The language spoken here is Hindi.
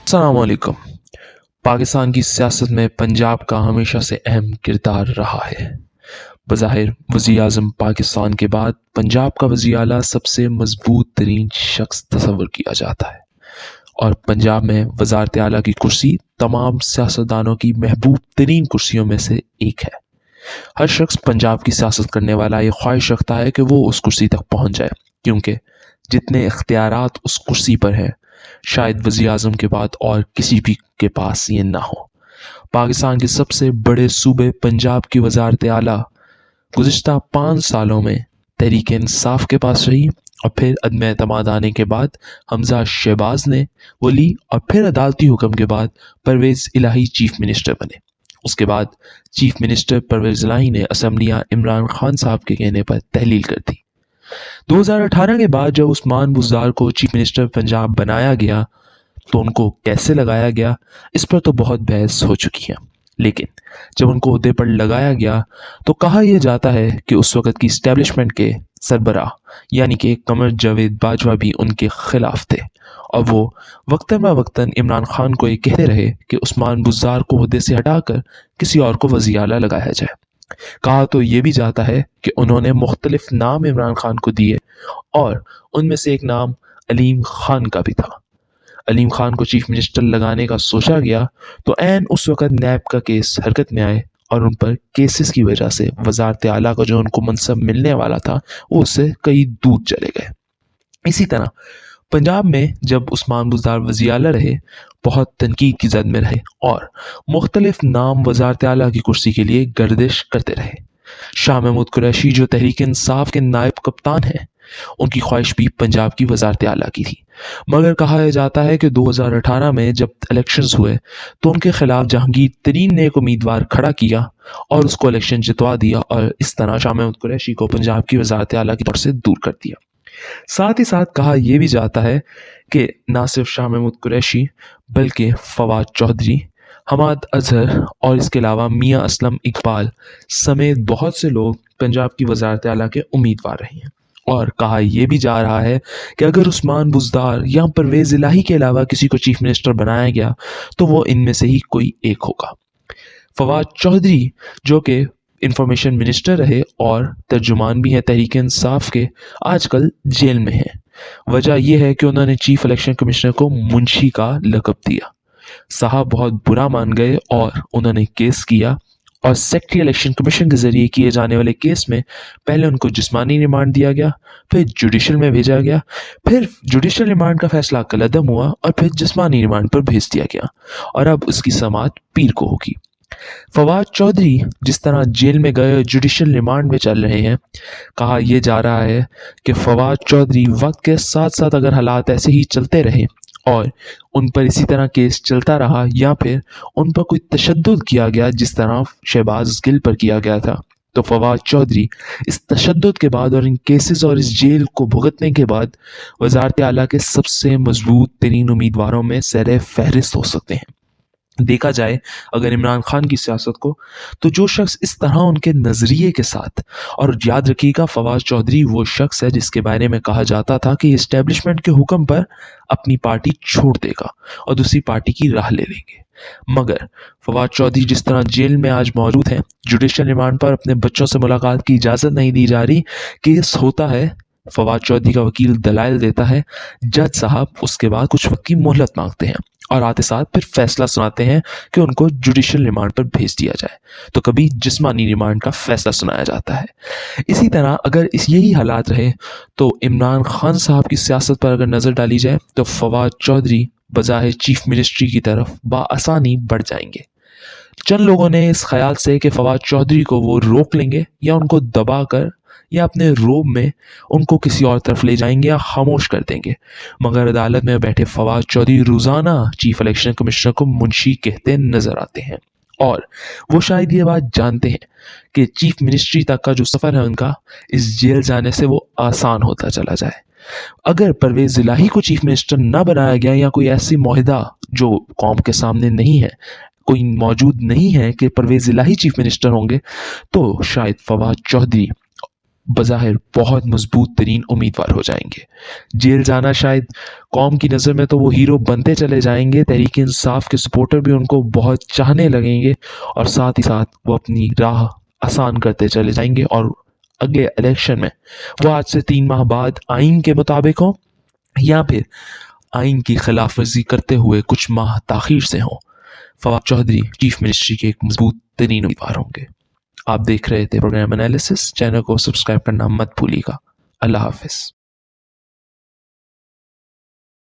अस्सलाम वालेकुम। पाकिस्तान की सियासत में पंजाब का हमेशा से अहम किरदार रहा है। बज़ाहिर वज़ीर आज़म पाकिस्तान के बाद पंजाब का वज़ीर आला सबसे मजबूत तरीन शख्स तस्वुर किया जाता है और पंजाब में वज़ारत आला की कुर्सी तमाम सियासतदानों की महबूब तरीन कुर्सियों में से एक है। हर शख्स पंजाब की सियासत करने वाला ये ख्वाहिश रखता है कि वो उस कुर्सी तक पहुँच जाए, क्योंकि जितने इख्तियारात उस कुर्सी पर हैं शायद वज़ीर आज़म के बाद और किसी भी के पास ये ना हो। पाकिस्तान के सबसे बड़े सूबे पंजाब की वज़ारत आला गुज़िश्ता 5 सालों में तहरीक इंसाफ के पास रही और फिर अदम एतमाद आने के बाद हमज़ा शहबाज ने वो ली और फिर अदालती हुक्म के बाद परवेज़ इलाही चीफ मिनिस्टर बने। उसके बाद चीफ मिनिस्टर परवेज़ इलाही ने असम्बलियाँ इमरान खान साहब के कहने पर तहलील कर दी। 2018 के बाद जब उस्मान बुज़दार को चीफ मिनिस्टर पंजाब बनाया गया तो उनको कैसे लगाया गया इस पर तो बहुत बहस हो चुकी है, लेकिन जब उनको ओहदे पर लगाया गया तो कहा यह जाता है कि उस वक़्त की इस्टेब्लिशमेंट के सरबराह यानी कि कमर जावेद बाजवा भी उनके खिलाफ थे और वो वक्तन ब वक्तन इमरान खान को ये कहते रहे कि उस्मान बुज़दार को ओहदे से हटाकर किसी और को वज़ीर आला लगाया जाए। कहा तो ये भी जाता है कि उन्होंने मुख्तलिफ नाम इमरान खान को दिए और उनमें से एक नाम अलीम खान का भी था। अलीम खान को चीफ मिनिस्टर लगाने का सोचा गया तो ऐन उस वक़्त नैब का केस हरकत में आए और उन पर केसेस की वजह से वज़ारत आला का जो उनको मनसब मिलने वाला था वो उससे कई दूर चले गए। इसी तरह पंजाब में जब उस्मान बुज़दार वज़ीर आला रहे बहुत तनकीद की जद में रहे और मुख्तलिफ नाम वज़ारत आला की कुर्सी के लिए गर्दिश करते रहे। शाह महमूद कुरैशी जो तहरीक इंसाफ के नायब कप्तान हैं उनकी ख्वाहिश भी पंजाब की वज़ारत आला की थी, मगर कहा जाता है कि 2018 में जब इलेक्शंस हुए तो उनके खिलाफ जहांगीर तरीन ने एक उम्मीदवार खड़ा किया और उसको इलेक्शन जितवा दिया और इस तरह शाह महमूद कुरैशी को पंजाब की वज़ारत आला की तरफ से दूर कर दिया। साथ ही साथ कहा यह भी जाता है कि ना सिर्फ शाह महमूद कुरैशी बल्कि फवाद चौधरी, हमाद अजहर और इसके अलावा मियाँ असलम इकबाल समेत बहुत से लोग पंजाब की वज़ारत आला के उम्मीदवार रहे हैं और कहा यह भी जा रहा है कि अगर उस्मान बुज़दार या परवेज़ इलाही के अलावा किसी को चीफ मिनिस्टर बनाया गया तो वो इनमें से ही कोई एक होगा। फवाद चौधरी जो कि इंफॉर्मेशन मिनिस्टर रहे और तर्जुमान भी हैं तहरीक इंसाफ के, आजकल जेल में हैं। वजह यह है कि उन्होंने चीफ इलेक्शन कमिश्नर को मुंशी का लक़ब दिया। साहब बहुत बुरा मान गए और उन्होंने केस किया और सेक्रेटरी इलेक्शन कमीशन के ज़रिए किए जाने वाले केस में पहले उनको जिस्मानी रिमांड दिया गया, फिर जुडिशल में भेजा गया, फिर जुडिशल रिमांड का फैसला कलअदम हुआ और फिर जिस्मानी रिमांड पर भेज दिया गया और अब उसकी समाअत पीर को होगी। फवाद चौधरी जिस तरह जेल में गए जुडिशल रिमांड में चल रहे हैं, कहा यह जा रहा है कि फवाद चौधरी वक्त के साथ साथ अगर हालात ऐसे ही चलते रहे और उन पर इसी तरह केस चलता रहा या फिर उन पर कोई तशद्दुद किया गया जिस तरह शहबाज गिल पर किया गया था, तो फवाद चौधरी इस तशद्दुद के बाद और इन केसेस और इस जेल को भुगतने के बाद वज़ारत आला के सबसे मजबूत तरीन उम्मीदवारों में सर फहरिस्त हो सकते हैं। देखा जाए अगर इमरान खान की सियासत को, तो जो शख्स इस तरह उनके नज़रिए के साथ, और याद रखिएगा फवाद चौधरी वो शख्स है जिसके बारे में कहा जाता था कि इस्टेब्लिशमेंट के हुक्म पर अपनी पार्टी छोड़ देगा और दूसरी पार्टी की राह ले लेंगे, मगर फवाद चौधरी जिस तरह जेल में आज मौजूद हैं, जुडिशल रिमांड पर अपने बच्चों से मुलाकात की इजाज़त नहीं दी जा रही, केस होता है, फवाद चौधरी का वकील दलाइल देता है, जज साहब उसके बाद कुछ वक्त की मोहलत मांगते हैं और आते साथ फिर फैसला सुनाते हैं कि उनको जुडिशल रिमांड पर भेज दिया जाए, तो कभी जिस्मानी रिमांड का फैसला सुनाया जाता है। इसी तरह अगर यही हालात रहे तो इमरान खान साहब की सियासत पर अगर नज़र डाली जाए तो फवाद चौधरी बज़ाहिर चीफ मिनिस्ट्री की तरफ बाआसानी बढ़ जाएंगे। चंद लोगों ने इस ख्याल से कि फवाद चौधरी को वो रोक लेंगे या उनको दबा कर या अपने रोब में उनको किसी और तरफ ले जाएंगे या खामोश कर देंगे, मगर अदालत में बैठे फवाद चौधरी रोज़ाना चीफ इलेक्शन कमिश्नर को मुंशी कहते नज़र आते हैं और वो शायद ये बात जानते हैं कि चीफ मिनिस्ट्री तक का जो सफ़र है उनका इस जेल जाने से वो आसान होता चला जाए। अगर परवेज़ इलाही को चीफ मिनिस्टर ना बनाया गया या कोई ऐसी मुआहदा जो कौम के सामने नहीं है, कोई मौजूद नहीं है कि परवेज़ इलाही चीफ मिनिस्टर होंगे, तो शायद फवाद चौधरी बज़ाहिर बहुत मजबूत तरीन उम्मीदवार हो जाएंगे। जेल जाना शायद कौम की नज़र में तो वो हीरो बनते चले जाएंगे, तहरीक इंसाफ के सपोर्टर भी उनको बहुत चाहने लगेंगे और साथ ही साथ वो अपनी राह आसान करते चले जाएंगे और अगले इलेक्शन में वो आज से 3 माह बाद आइन के मुताबिक हो या फिर आइन की खिलाफ वर्जी करते हुए कुछ माह ताखीर से हों, फवाद चौधरी चीफ मिनिस्ट्री के एक मजबूत तरीन उम्मीदवार होंगे। आप देख रहे थे प्रोग्राम एनालिसिस। चैनल को सब्सक्राइब करना मत भूलिएगा। अल्लाह हाफिज़।